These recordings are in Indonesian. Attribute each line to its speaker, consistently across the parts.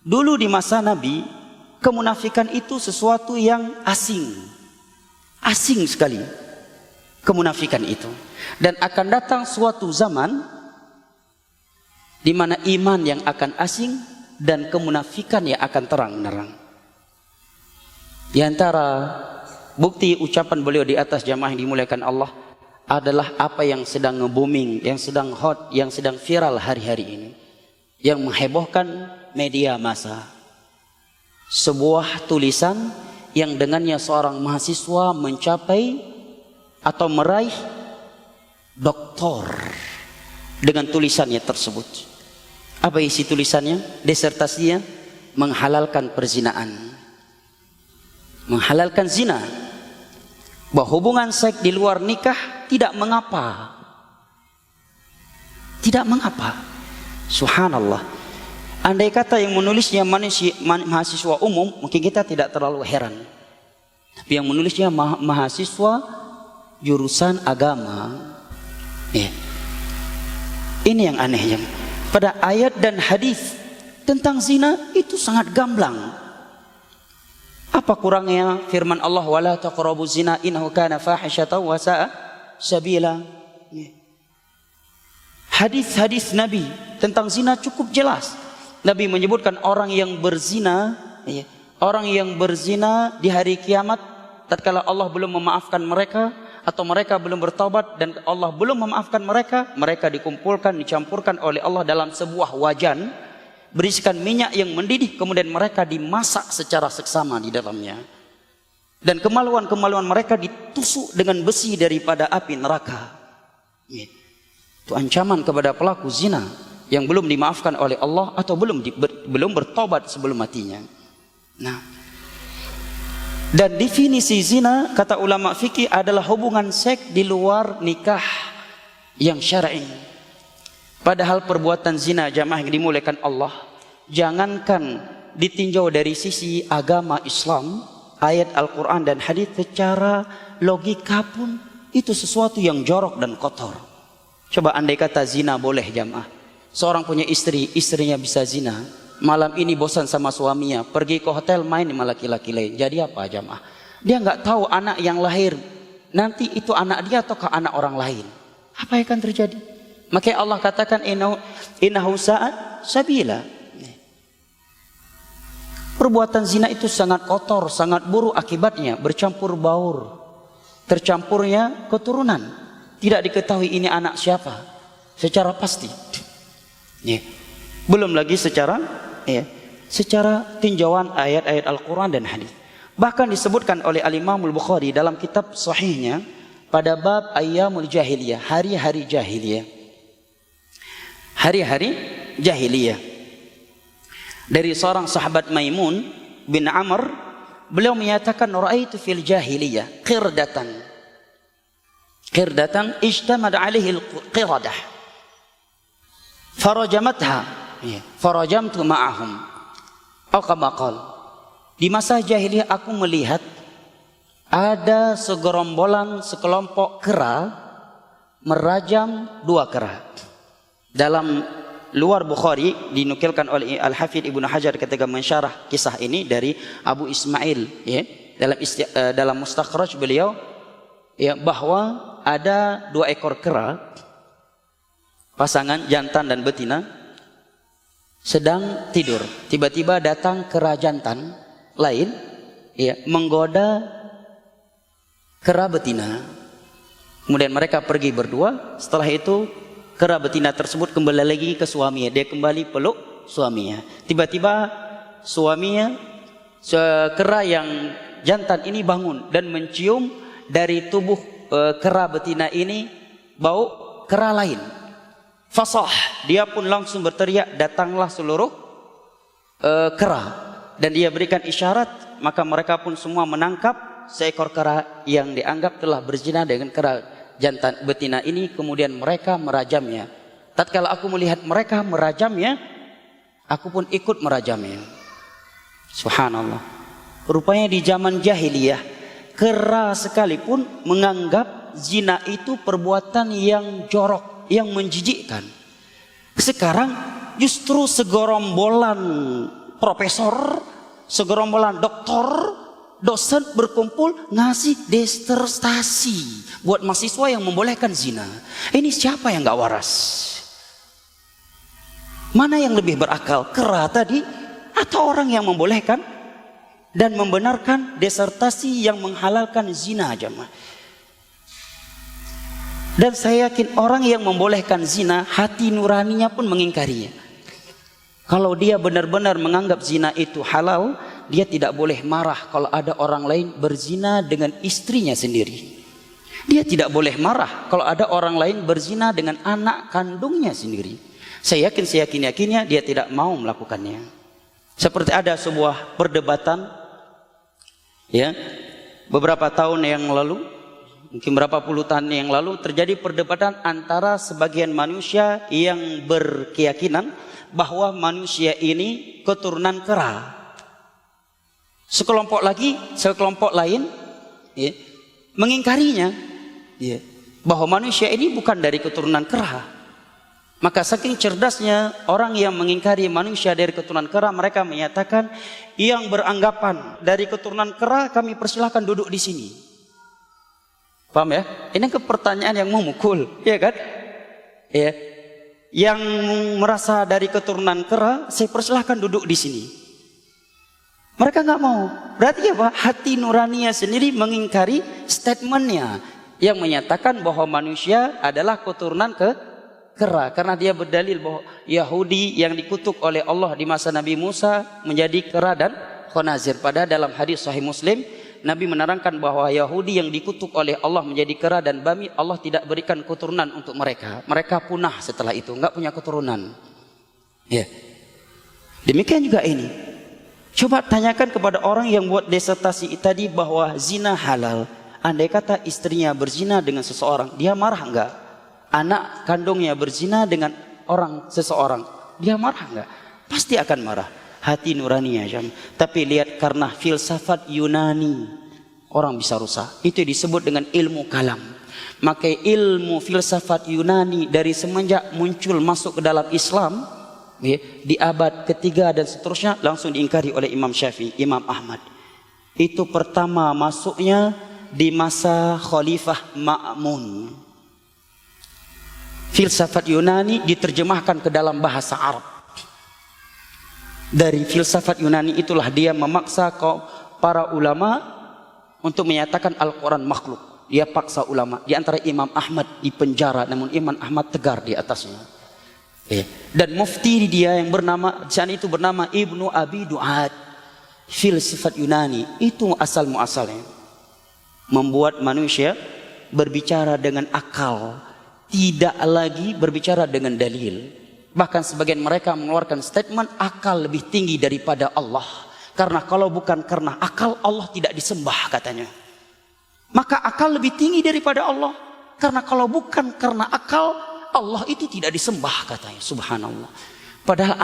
Speaker 1: Dulu di masa Nabi, kemunafikan itu sesuatu yang asing. Asing sekali kemunafikan itu. Dan akan datang suatu zaman di mana iman yang akan asing dan kemunafikan yang akan terang-nerang. Di antara bukti ucapan beliau di atas jamaah yang dimuliakan Allah adalah apa yang sedang nge-booming, yang sedang hot, yang sedang viral hari-hari ini, yang menghebohkan media massa. Sebuah tulisan yang dengannya seorang mahasiswa mencapai atau meraih doktor dengan tulisannya tersebut. Apa isi tulisannya? Disertasinya menghalalkan perzinaan, menghalalkan zina, bahwa hubungan seks di luar nikah tidak mengapa. Tidak mengapa. Subhanallah. Andai kata yang menulisnya mahasiswa umum, mungkin kita tidak terlalu heran. Tapi yang menulisnya mahasiswa jurusan agama, ya. Ini yang anehnya. Pada ayat dan hadis tentang zina itu sangat gamblang. Apa kurangnya firman Allah, wala taqrabu zina innahu kana fahisyatan wa sa'a sabila. Hadis-hadis Nabi tentang zina cukup jelas. Nabi menyebutkan orang yang berzina, orang yang berzina di hari kiamat, tatkala Allah belum memaafkan mereka atau mereka belum bertaubat dan Allah belum memaafkan mereka, mereka dikumpulkan, dicampurkan oleh Allah dalam sebuah wajan, berisikan minyak yang mendidih, kemudian mereka dimasak secara seksama di dalamnya. Dan kemaluan-kemaluan mereka ditusuk dengan besi daripada api neraka. Itu ancaman kepada pelaku zina yang belum dimaafkan oleh Allah atau belum bertobat sebelum matinya. Nah, dan definisi zina kata ulama fikih adalah hubungan seks di luar nikah yang syar'i. Padahal perbuatan zina, jamaah yang dimuliakan Allah, jangankan ditinjau dari sisi agama Islam, ayat Al-Quran dan hadis, secara logika pun itu sesuatu yang jorok dan kotor. Coba andai kata zina boleh, jamaah. Seorang punya istri, istrinya bisa zina. Malam ini bosan sama suaminya, pergi ke hotel main sama laki-laki lain. Jadi apa, jamaah? Dia nggak tahu anak yang lahir nanti itu anak dia ataukah anak orang lain. Apa yang akan terjadi? Makanya Allah katakan innahu sa'at sabila. Perbuatan zina itu sangat kotor, sangat buruk akibatnya, bercampur baur, tercampurnya keturunan. Tidak diketahui ini anak siapa secara pasti. Belum lagi secara tinjauan ayat-ayat Al-Quran dan hadis. Bahkan disebutkan oleh Al-Imam Al-Bukhari dalam kitab sahihnya pada bab ayyamul jahiliyah, hari-hari jahiliyah. Hari-hari jahiliyah. Dari seorang sahabat Maimun bin Amr, beliau menyatakan ra'aitu fil jahiliyah qirdatan ijtamad alaihi al-qiradah farajamatha farajamtu ma'ahum. Di masa jahiliyah aku melihat ada sekelompok kera merajam dua kera. Dalam luar Bukhari dinukilkan oleh Al-Hafidh Ibnu Hajar ketika mensyarah kisah ini dari Abu Ismail, dalam mustakhraj beliau, bahwa ada dua ekor kera, pasangan jantan dan betina, sedang tidur. Tiba-tiba datang kera jantan lain, menggoda kera betina. Kemudian mereka pergi berdua. Setelah itu kera betina tersebut kembali lagi ke suaminya. Dia kembali peluk suaminya. Tiba-tiba suaminya, kera yang jantan ini bangun dan mencium dari tubuh kera betina ini bau kera lain. Fasah, dia pun langsung berteriak, datanglah seluruh kera, dan dia berikan isyarat, maka mereka pun semua menangkap seekor kera yang dianggap telah berzina dengan kera jantan betina ini. Kemudian mereka merajamnya. Tatkala aku melihat mereka merajamnya, aku pun ikut merajamnya. Subhanallah. Rupanya di zaman jahiliyah, kera sekalipun menganggap zina itu perbuatan yang jorok, yang menjijikkan. Sekarang justru segerombolan profesor, segerombolan doktor, dosen berkumpul ngasih disertasi buat mahasiswa yang membolehkan zina. Ini siapa yang gak waras? Mana yang lebih berakal? Kera tadi atau orang yang membolehkan dan membenarkan disertasi yang menghalalkan zina, jemaah? Dan saya yakin orang yang membolehkan zina, hati nuraninya pun mengingkarinya. Kalau dia benar-benar menganggap zina itu halal, dia tidak boleh marah kalau ada orang lain berzina dengan istrinya sendiri. Dia tidak boleh marah kalau ada orang lain berzina dengan anak kandungnya sendiri. Saya yakin, seyakin-yakinnya dia tidak mau melakukannya. Seperti ada sebuah perdebatan, ya, beberapa tahun yang lalu, mungkin berapa puluh tahun yang lalu, terjadi perdebatan antara sebagian manusia yang berkeyakinan bahwa manusia ini keturunan kera. Sekelompok lain, ya, mengingkarinya, ya, bahwa manusia ini bukan dari keturunan kera. Maka saking cerdasnya orang yang mengingkari manusia dari keturunan kera, mereka menyatakan yang beranggapan dari keturunan kera kami persilahkan duduk di sini. Paham ya? Ini pertanyaan yang memukul, ya kan? Ya. Yang merasa dari keturunan kera, saya persilahkan duduk di sini. Mereka nggak mau. Berarti apa? Hati nuraninya sendiri mengingkari statementnya yang menyatakan bahwa manusia adalah keturunan kera. Karena dia berdalil bahwa Yahudi yang dikutuk oleh Allah di masa Nabi Musa menjadi kera dan khanazir. Padahal dalam hadis Sahih Muslim, Nabi menerangkan bahwa Yahudi yang dikutuk oleh Allah menjadi kera dan babi, Allah tidak berikan keturunan untuk mereka. Mereka punah setelah itu, nggak punya keturunan. Ya. Demikian juga ini. Coba tanyakan kepada orang yang buat disertasi tadi bahwa zina halal. Andai kata istrinya berzina dengan seseorang, dia marah enggak? Anak kandungnya berzina dengan seseorang, dia marah enggak? Pasti akan marah. Hati nuraninya, jam. Tapi lihat, karena filsafat Yunani orang bisa rusak. Itu disebut dengan ilmu kalam. Maka ilmu filsafat Yunani dari semenjak muncul masuk ke dalam Islam, ya, di abad ketiga dan seterusnya, langsung diingkari oleh Imam Syafi'i, Imam Ahmad. Itu pertama masuknya di masa Khalifah Ma'mun. Filsafat Yunani diterjemahkan ke dalam bahasa Arab. Dari filsafat Yunani itulah dia memaksa para ulama untuk menyatakan Al-Quran makhluk. Dia paksa ulama. Di antara Imam Ahmad di penjara, namun Imam Ahmad tegar di atasnya. Dan mufti dia yang bernama, di sana itu bernama Ibnu Abi Du'ad. Filsafat Yunani itu asal muasalnya membuat manusia berbicara dengan akal, tidak lagi berbicara dengan dalil. Bahkan sebagian mereka mengeluarkan statement akal lebih tinggi daripada Allah. Karena kalau bukan karena akal, Allah tidak disembah katanya. Maka akal lebih tinggi daripada Allah. Karena kalau bukan karena akal, Allah itu tidak disembah katanya. Subhanallah. Padahal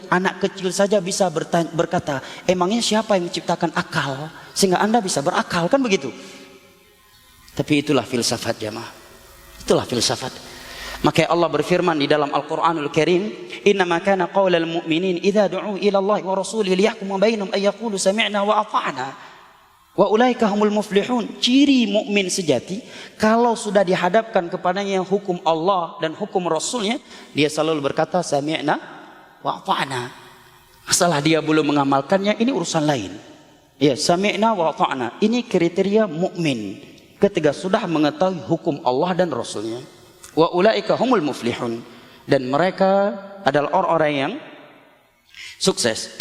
Speaker 1: anak kecil saja bisa berkata, emangnya siapa yang menciptakan akal sehingga Anda bisa berakal, kan begitu? Tapi itulah filsafat, jamaah. Itulah filsafat. Maka Allah berfirman di dalam Al-Quranul Karim, innama kana qaulal mu'minin idza du'u ila Allah wa rasulihi liyahkuma bainahum ay yaqulu sami'na wa ata'na wa ulaika humul muflihun. Ciri mukmin sejati, kalau sudah dihadapkan kepadanya hukum Allah dan hukum Rasulnya, dia selalu berkata sami'na wa ata'na. Masalah dia belum mengamalkannya, ini urusan lain. Ya, sami'na wa ata'na. Ini kriteria mukmin ketika sudah mengetahui hukum Allah dan Rasulnya. Wa ulaika humul muflihun, dan mereka adalah orang-orang yang sukses.